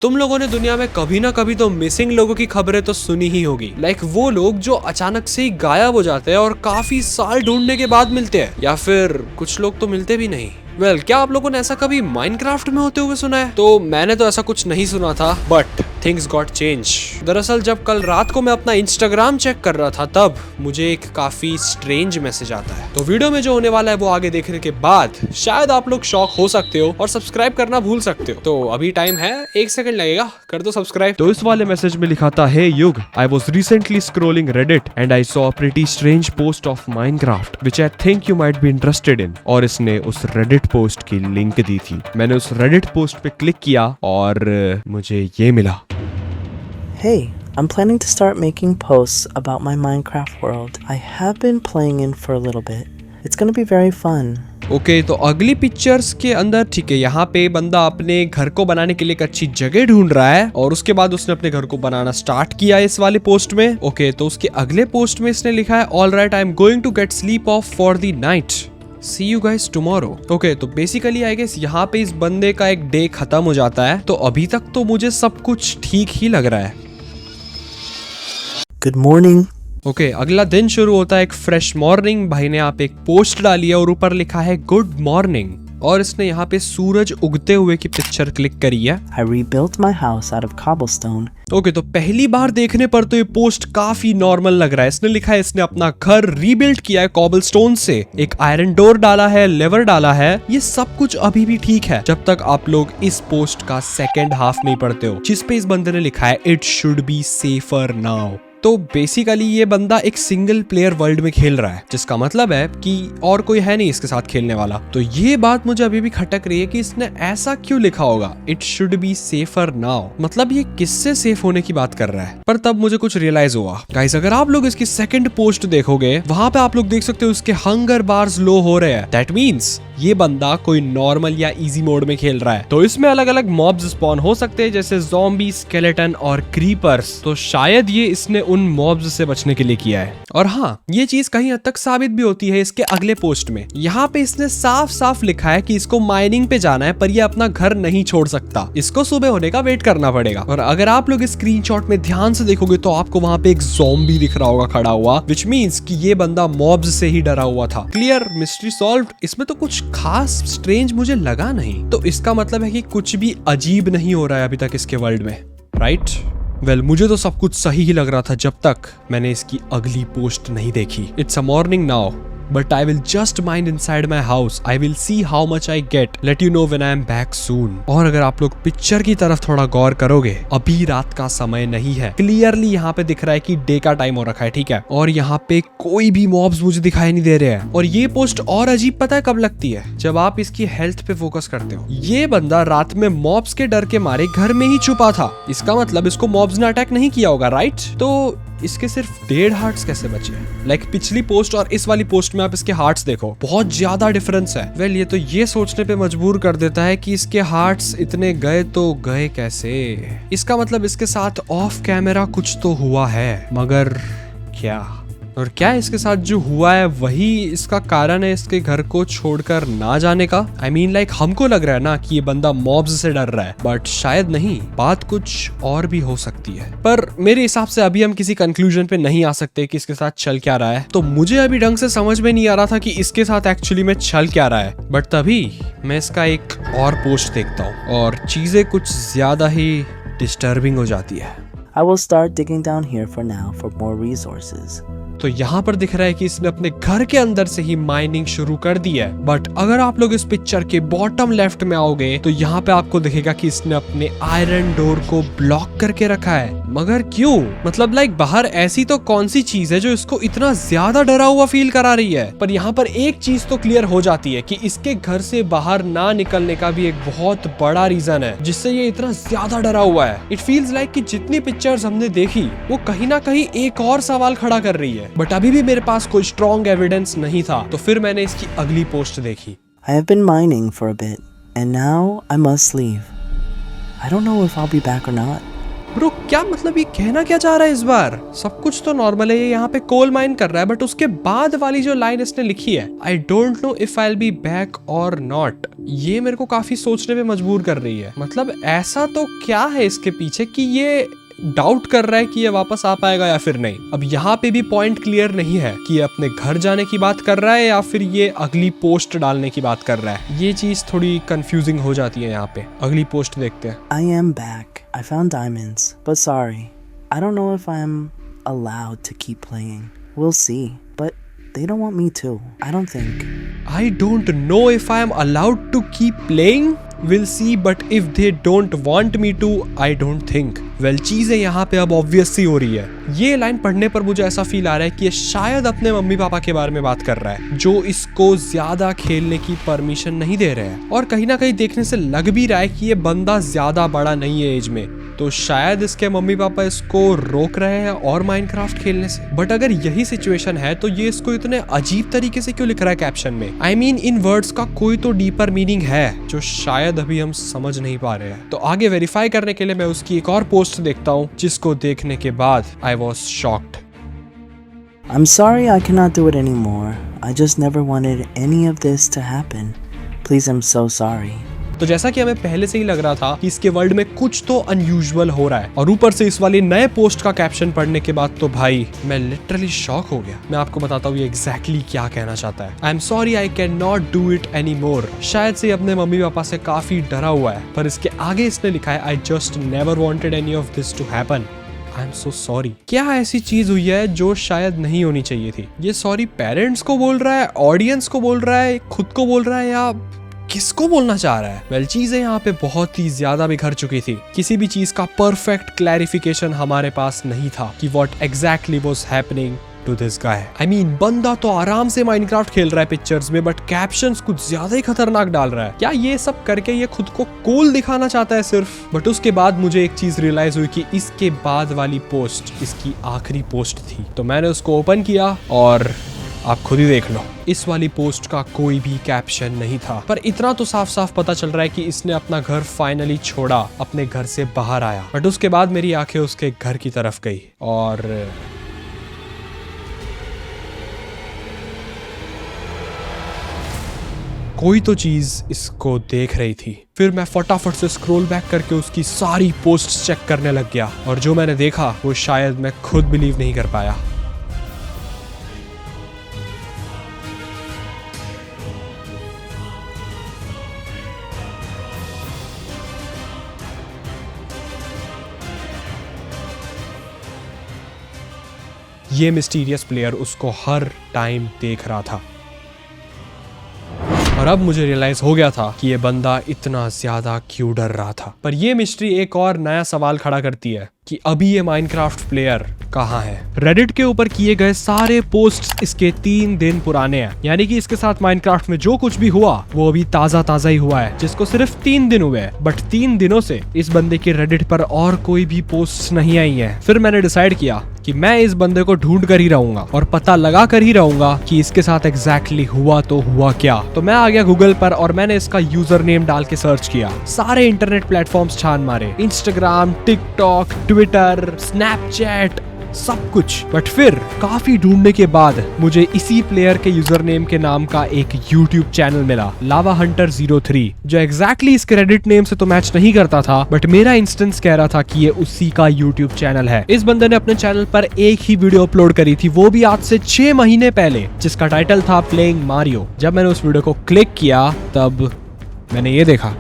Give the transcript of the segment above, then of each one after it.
तुम लोगों ने दुनिया में कभी ना कभी तो मिसिंग लोगों की खबरें तो सुनी ही होगी। लाइक वो लोग जो अचानक से ही गायब हो जाते हैं और काफी साल ढूंढने के बाद मिलते हैं, या फिर कुछ लोग तो मिलते भी नहीं। क्या आप लोगों ने ऐसा कभी माइनक्राफ्ट में होते हुए सुना है? तो मैंने तो ऐसा कुछ नहीं सुना था, बट थिंग्स गॉट चेंज। दरअसल जब कल रात को मैं अपना इंस्टाग्राम चेक कर रहा था, तब मुझे एक काफी स्ट्रेंज मैसेज आता है। तो वीडियो में जो होने वाला है वो आगे देखने के बाद शायद आप लोग शॉक हो सकते हो और सब्सक्राइब करना भूल सकते हो। तो अभी टाइम है, 1 सेकंड लगेगा, कर दो सब्सक्राइब। तो इस वाले मैसेज में लिखा था, हे युग, I was recently scrolling Reddit and I saw a pretty strange post of Minecraft which I think you might be interested in. और इसने उस रेडिट पोस्ट की लिंक दी थी। मैंने उस रेडिट पोस्ट पे क्लिक किया और मुझे ये मिला। Hey, I'm planning to start making posts about my Minecraft world. I have been playing in for a little bit. It's gonna be very fun. Okay, तो अगली पिक्चर्स के अंदर ठीक है, यहाँ पे बंदा अपने घर को बनाने के लिए एक अच्छी जगह ढूंढ रहा है और उसके बाद उसने अपने घर को बनाना स्टार्ट किया इस वाले पोस्ट में। ओके, तो उसके अगले पोस्ट में इसने लिखा है, all right, I am going to get sleep off for the night, see you guys tomorrow. Okay, तो बेसिकली आई गेस यहाँ पे इस बंदे का एक डे खत्म हो जाता है। तो अभी तक तो मुझे सब कुछ ठीक ही लग रहा है। Good morning. ओके, अगला दिन शुरू होता है एक फ्रेश मॉर्निंग। भाई ने यहाँ पे एक पोस्ट डाली है और ऊपर लिखा है गुड मॉर्निंग, और इसने यहाँ पे सूरज उगते हुए की पिक्चर क्लिक करी है। I rebuilt my house out of cobblestone. Okay, तो पहली बार देखने पर तो ये पोस्ट काफी नॉर्मल लग रहा है। इसने लिखा है इसने अपना घर रीबिल्ड किया है कॉबलस्टोन से, एक आयरन डोर डाला है, लेवर डाला है। ये सब कुछ अभी भी ठीक है जब तक आप लोग इस पोस्ट का सेकेंड हाफ नहीं पढ़ते हो, जिस पे इस बंदे ने लिखा है it should be safer now. तो बेसिकली ये बंदा एक सिंगल प्लेयर वर्ल्ड में खेल रहा है, जिसका मतलब है कि और कोई है नहीं इसके साथ खेलने वाला। तो ये बात मुझे अभी भी खटक रही है कि इसने ऐसा क्यों लिखा होगा, it should be safer now. मतलब ये किससे सेफ होने की बात कर रहा है? पर तब मुझे कुछ रियलाइज हुआ। गाइस, अगर आप लोग इसकी सेकंड पोस्ट देखोगे, वहां पे आप लोग देख सकते हो उसके हंगर बार्स लो हो रहे हैं। दैट मीन्स ये बंदा कोई नॉर्मल या इजी मोड में खेल रहा है। तो इसमें अलग अलग मॉब्स स्पॉन हो सकते हैं, जैसे ज़ॉम्बी, स्केलेटन और क्रीपर्स। तो शायद ये इसने उन मॉब्स से बचने के लिए किया है। और हाँ, ये चीज कहीं हद तक साबित भी होती है इसके अगले पोस्ट में। यहाँ पे इसने साफ साफ लिखा है कि इसको माइनिंग पे जाना है, पर ये अपना घर नहीं छोड़ सकता, इसको सुबह होने का वेट करना पड़ेगा। और अगर आप लोग इस स्क्रीनशॉट में ध्यान से देखोगे तो आपको वहां पे एक ज़ॉम्बी दिख रहा होगा खड़ा हुआ, विच मीन्स कि ये बंदा मॉब्स से ही डरा हुआ था। Clear, mystery solved. इसमें तो कुछ खास स्ट्रेंज मुझे लगा नहीं, तो इसका मतलब है कि कुछ भी अजीब नहीं हो रहा है अभी तक इसके वर्ल्ड में, राइट? मुझे तो सब कुछ सही ही लग रहा था जब तक मैंने इसकी अगली पोस्ट नहीं देखी। It's a morning now, but I will just mind inside my house, I will see how much I get, let you know when I am back soon. और अगर आप लोग पिक्चर की तरफ थोड़ा गौर करोगे, अभी रात का समय नहीं है। क्लियरली यहाँ पे दिख रहा है कि डे का टाइम हो रखा है, ठीक है? और यहाँ पे कोई भी मॉब्स मुझे दिखाई नहीं दे रहे हैं। और ये पोस्ट और अजीब पता है कब लगती है? जब आप इसकी हेल्थ पे फोकस करते हो। ये बंदा रात में मॉब्स के डर के मारे घर में ही छुपा था। इसका मतलब इसको मॉब्स ने अटैक नहीं किया होगा, राइट? तो इसके सिर्फ 1.5 हार्ट्स कैसे बचे? लाइक पिछली पोस्ट और इस वाली पोस्ट में आप इसके हार्ट्स देखो, बहुत ज्यादा डिफरेंस है। ये तो ये सोचने पे मजबूर कर देता है कि इसके हार्ट्स इतने गए तो गए कैसे? इसका मतलब इसके साथ ऑफ कैमरा कुछ तो हुआ है, मगर क्या? और क्या इसके साथ जो हुआ है वही इसका कारण है इसके घर को छोड़कर ना जाने का? आई मीन लाइक हमको लग रहा है ना कि ये बंदा मॉब्स से डर रहा है, बट शायद नहीं, बात कुछ और भी हो सकती है। पर मेरे हिसाब से अभी हम किसी कंक्लूजन पे नहीं आ सकते कि इसके साथ चल क्या रहा है। तो मुझे अभी ढंग से समझ में नहीं आ रहा था कि इसके साथ एक्चुअली में चल क्या रहा है। बट तभी मैं इसका एक और पोस्ट देखता हूँ और चीजें कुछ ज्यादा ही डिस्टर्बिंग हो जाती है। I will start digging down here for now for more resources. तो यहाँ पर दिख रहा है कि इसने अपने घर के अंदर से ही माइनिंग शुरू कर दी है। बट अगर आप लोग इस पिक्चर के बॉटम लेफ्ट में आओगे तो यहाँ पे आपको दिखेगा कि इसने अपने आयरन डोर को ब्लॉक करके रखा है। मगर क्यों? मतलब लाइक बाहर ऐसी तो कौन सी चीज है जो इसको इतना ज्यादा डरा हुआ फील करा रही है? पर यहाँ पर एक चीज तो क्लियर हो जाती है कि इसके घर से बाहर ना निकलने का भी एक बहुत बड़ा रीजन है जिससे ये इतना ज्यादा डरा हुआ है। इट फील्स लाइक कि जितनी पिक्चर्स हमने देखी वो कहीं ना कहीं एक और सवाल खड़ा कर रही है। बट अभी भी मेरे पास कोई स्ट्रॉन्ग एविडेंस नहीं था, तो फिर मैंने इसकी अगली पोस्ट देखी। I have been mining for a bit, and now I must leave. I don't know if I'll be back or not. Bro क्या मतलब ये कहना क्या चाह रहा है इस बार? सब कुछ तो नॉर्मल है, ये यहाँ पे कोल माइन कर रहा है, बट उसके बाद वाली जो लाइन इसने लिखी है, I don't know if I will be back और नॉट, ये मेरे को काफी सोचने पे मजबूर कर रही है। मतलब ऐसा तो क्या है इसके पीछे कि ये डाउट कर रहा है कि ये वापस आ पाएगा या फिर नहीं। अब यहाँ पे भी पॉइंट क्लियर नहीं है कि ये अपने घर जाने की बात कर रहा है या फिर ये अगली पोस्ट डालने की बात कर रहा है। ये चीज थोड़ी कंफ्यूजिंग हो जाती है यहाँ पे। अगली पोस्ट देखते हैं। I am back. I found diamonds, but sorry. I don't know if I'm allowed to keep playing. We'll see. But they don't want me to. I don't think. I don't know if I am allowed to keep playing. We'll see, but if they don't want me to, I don't think. Well, चीजें यहाँ पे अब obvious सी हो रही है। ये line पढ़ने पर मुझे ऐसा फील आ रहा है कि ये शायद अपने मम्मी पापा के बारे में बात कर रहा है, जो इसको ज्यादा खेलने की परमिशन नहीं दे रहे हैं। और कहीं ना कहीं देखने से लग भी रहा है कि ये बंदा ज्यादा बड़ा नहीं है एज में, तो शायद इसके मम्मी पापा इसको रोक रहे हैं और माइनक्राफ्ट खेलने से। बट अगर यही सिचुएशन है तो ये इसको इतने अजीब तरीके से क्यों लिख रहा है कैप्शन में? I mean, इन वर्ड्स का कोई तो डीपर मीनिंग है जो शायद अभी हम समझ नहीं पा रहे हैं। तो आगे वेरीफाई करने के लिए मैं उसकी एक और पोस्ट देखता हूँ, जिसको देखने के बाद I was shocked. I'm sorry I cannot do it anymore. I just never wanted any of this to happen. Please, I'm so sorry. तो जैसा कि हमें पहले से ही लग रहा था कि इसके वर्ल्ड में कुछ तो अनयूजुअल हो रहा है, और ऊपर से इस वाली नए पोस्ट का कैप्शन पढ़ने के बाद तो भाई मैं लिटरली शॉक हो गया। मैं आपको बताता हूँ ये एग्जैक्टली क्या कहना चाहता है। I am sorry I can not do it any more. शायद से अपने मम्मी पापा से काफी डरा हुआ है, पर इसके आगे इसने लिखा है, I just never wanted any of this to happen. I am so sorry. क्या ऐसी चीज हुई है जो शायद नहीं होनी चाहिए थी? ये सॉरी पेरेंट्स को बोल रहा है, ऑडियंस को बोल रहा है, खुद को बोल रहा है, या किसको बोलना चाह रहा है? वेल, चीजें यहाँ पे बहुत ही ज्यादा बिखर चुकी थी। किसी भी चीज का परफेक्ट क्लैरिफिकेशन हमारे पास नहीं था कि what exactly was happening to this guy. I mean, बंदा तो आराम से माइनक्राफ्ट खेल रहा है पिक्चर्स में, बट कैप्शंस कुछ ज्यादा ही खतरनाक डाल रहा है। क्या ये सब करके ये खुद को कूल दिखाना चाहता है सिर्फ? बट उसके बाद मुझे एक चीज रियलाइज हुई कि इसके बाद वाली पोस्ट इसकी आखिरी पोस्ट थी। तो मैंने उसको ओपन किया और आप खुद ही देख लो, इस वाली पोस्ट का कोई भी कैप्शन नहीं था, पर इतना तो साफ साफ पता चल रहा है कि इसने अपना घर फाइनली छोड़ा, अपने घर से बाहर आया। बट उसके बाद मेरी आंखें उसके घर की तरफ गई और कोई तो चीज इसको देख रही थी। फिर मैं फटाफट से स्क्रॉल बैक करके उसकी सारी पोस्ट्स चेक करने लग गया, और जो मैंने देखा वो शायद मैं खुद बिलीव नहीं कर पाया। ये मिस्टीरियस प्लेयर उसको हर टाइम देख रहा था, और अब मुझे रियलाइज हो गया था कि ये बंदा इतना ज्यादा क्यों डर रहा था। पर ये मिस्ट्री एक और नया सवाल खड़ा करती है कि अभी ये माइनक्राफ्ट प्लेयर कहाँ है? रेडिट के ऊपर किए गए सारे पोस्ट्स इसके 3 दिन पुराने हैं, यानी कि इसके साथ माइनक्राफ्ट में जो कुछ भी हुआ वो अभी ताजा ताजा ही हुआ है, जिसको सिर्फ 3 दिन हुए हैं। बट 3 दिनों से इस बंदे के रेडिट पर और कोई भी पोस्ट्स नहीं आई हैं। फिर मैंने डिसाइड किया कि मैं इस बंदे को ढूंढ कर ही रहूंगा और पता लगा कर ही रहूंगा कि इसके साथ एग्जैक्टली हुआ तो हुआ क्या। तो मैं आ गया गूगल पर और मैंने इसका यूजर नेम डाल के सर्च किया, सारे इंटरनेट प्लेटफॉर्म्स छान मारे, इंस्टाग्राम, टिकटॉक, ट्विटर, स्नैपचैट, सब कुछ। बट फिर काफी ढूंढने के बाद मुझे इसी प्लेयर के यूजर नेम के नाम का एक YouTube चैनल मिला, लावा हंटर 03, जो एग्जैक्टली इस क्रेडिट नेम से तो मैच नहीं करता था, बट मेरा इंस्टेंस कह रहा था कि ये उसी का YouTube चैनल है। इस बंदे ने अपने चैनल पर एक ही वीडियो अपलोड करी थी, वो भी आज से 6 महीने पहले, जिसका टाइटल था प्लेइंग मारियो। जब मैंने उस वीडियो को क्लिक किया तब मैंने ये देखा।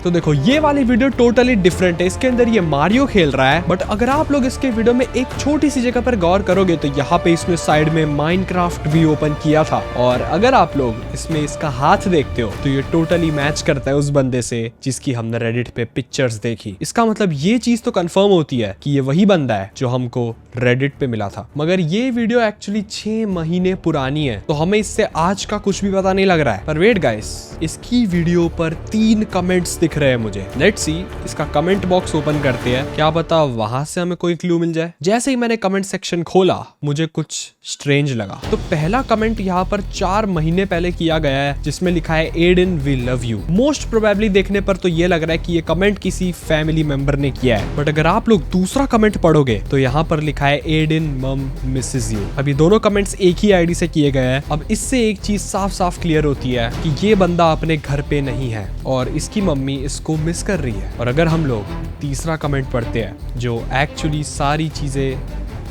तो देखो, ये वाली वीडियो टोटली डिफरेंट है। इसके अंदर ये मारियो खेल रहा है, बट अगर आप लोग इसके वीडियो में एक छोटी सी जगह पर गौर करोगे तो यहाँ पे इसने साइड में माइनक्राफ्ट भी ओपन किया था, और अगर आप लोग इसमें इसका हाथ देखते हो तो ये टोटली मैच करता है उस बंदे से जिसकी हमने रेडिट पे पिक्चर्स देखी। इसका मतलब ये चीज तो कंफर्म होती है कि ये वही बंदा है जो हमको रेडिट पे मिला था। मगर ये वीडियो एक्चुअली 6 महीने पुरानी है, तो हमें इससे आज का कुछ भी पता नहीं लग रहा है। पर वेट गाइस, इसकी वीडियो पर 3 कमेंट्स दिख दिख रहे हैं मुझे। लेट्स सी, इसका कमेंट बॉक्स ओपन करते हैं, क्या पता वहां से हमें कोई क्लू मिल जाए। जैसे ही मैंने कमेंट सेक्शन खोला मुझे कुछ स्ट्रेंज लगा। तो पहला कमेंट यहाँ पर 4 महीने पहले किया गया है जिसमें लिखा है Aiden we love you. Most probably देखने पर तो ये लग रहा है कि ये कमेंट किसी फैमिली मेंबर ने किया है, बट अगर आप लोग दूसरा कमेंट पढ़ोगे तो यहाँ पर लिखा है एडन मम मिसेस यू। अभी दोनों कमेंट्स एक ही आईडी से किए गए हैं। अब इससे एक चीज साफ साफ क्लियर होती है कि ये बंदा अपने घर पे नहीं है और इसकी मम्मी इसको मिस कर रही है। और अगर हम लोग तीसरा कमेंट पढ़ते हैं जो एक्चुअली सारी चीजें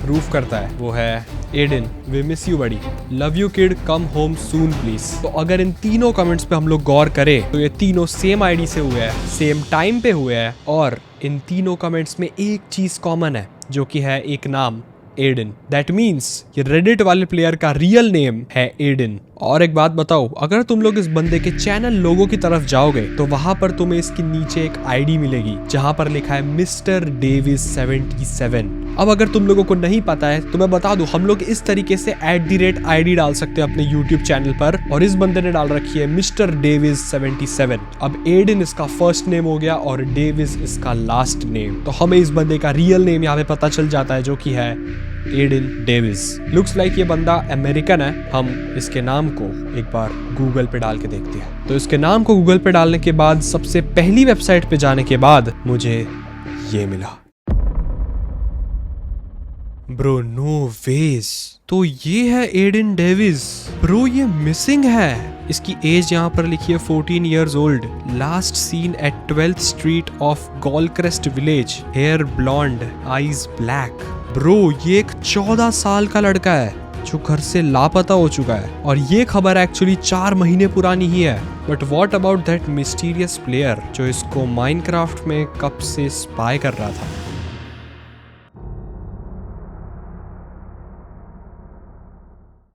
प्रूफ करता है, वो है एडन वी मिस यू बड़ी, love you kid, come home soon please. तो अगर इन तीनों कमेंट्स पे हम लोग गौर करें तो ये तीनों सेम आईडी से हुए हैं, सेम टाइम पे हुए हैं और इन तीनों कमेंट्स में एक चीज कॉमन है जो कि है एक नाम एडन। दैट मीन्स ये रेडिट वाले प्लेयर का रियल नेम है एडन। और एक बात बताओ, अगर तुम लोग इस बंदे के चैनल लोगो की तरफ जाओगे तो वहां पर तुम्हें इसके नीचे एक आईडी मिलेगी जहां पर लिखा है मिस्टर डेविस 77। अब अगर तुम लोगों को नहीं पता है तो मैं बता दूं, हम लोग इस तरीके से @ID डाल सकते हैं अपने YouTube चैनल पर, और इस बंदे ने डाल रखी है मिस्टर डेविस 77। अब एडन इसका फर्स्ट नेम हो गया और डेविस इसका लास्ट नेम, तो हमें इस बंदे का रियल नेम यहाँ पे पता चल जाता है जो कि है एडन डेविस। लुक्स लाइक ये बंदा अमेरिकन है। हम इसके नाम को एक बार गूगल पे डाल के देखते हैं। तो इसके नाम को गूगल पे डालने के बाद सबसे पहली वेबसाइट पे जाने के बाद मुझे ये मिला। ब्रो नो वेज, तो ये है एडन डेविस। ब्रो ये मिसिंग है। इसकी एज यहाँ पर लिखी है 14 years old। Last seen at 12th street of Goldcrest village, hair blonde, eyes black. Bro ये एक 14 साल का लड़का है जो घर से लापता हो चुका है, और ये खबर एक्चुअली 4 महीने पुरानी ही है। But what about that mysterious player जो इसको माइनक्राफ्ट में कब से स्पाई कर रहा था?